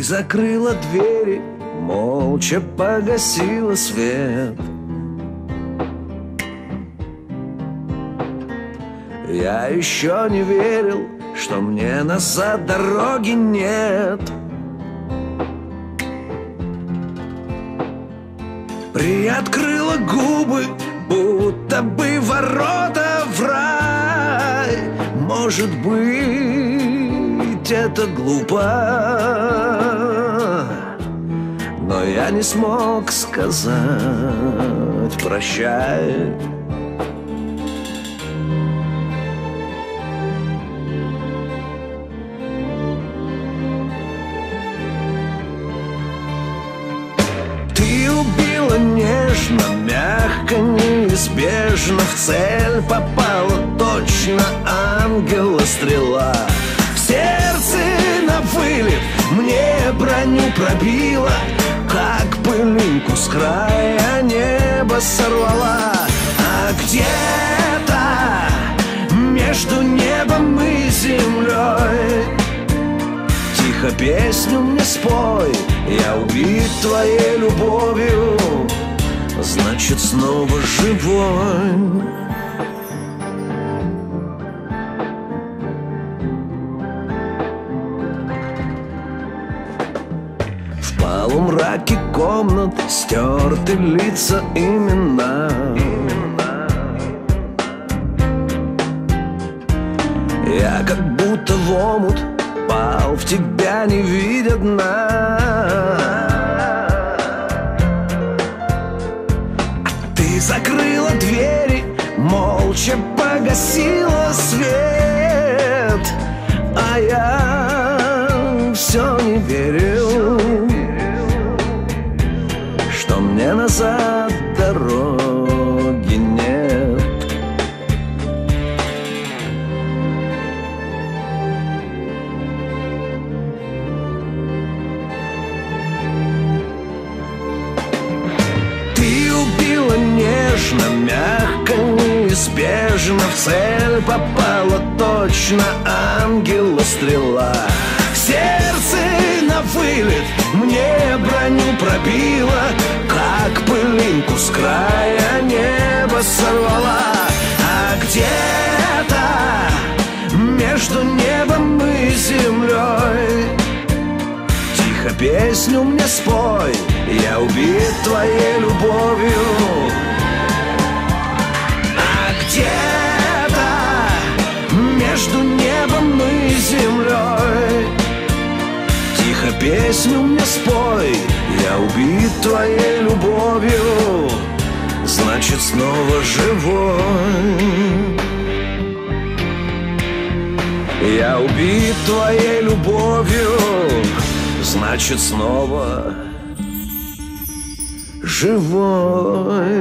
закрыла двери, молча погасила свет. Я еще не верил, что мне назад дороги нет. Приоткрыла губы, будто бы ворота в рай. Может быть, это глупо, но я не смог сказать прощай. Ты убила нежно, мягко, неизбежно. В цель попала точно, ангела стрела. В сердце на вылет мне броню пробила, как пылинку с края неба сорвала. А где-то между небом и землей тихо песню мне спой. Я убит твоей любовью, значит снова живой. В полумраке комнат стерты лица, имена. Я как будто в омут пал, в тебя не видя дна. Ты закрыла двери, молча погасила свет, а я все не верил, что мне назад дороги нет. Убила нежно, мягко, неизбежно. В цель попала точно, ангела стрела. В сердце на вылет мне броню пробила, как пылинку с края неба сорвала. А где-то между небом и землей тихо песню мне спой. Я убит твоей любовью. А где-то между небом и землей тихо песню мне спой. Я убит твоей любовью, значит снова живой. Я убит твоей любовью, значит снова живой.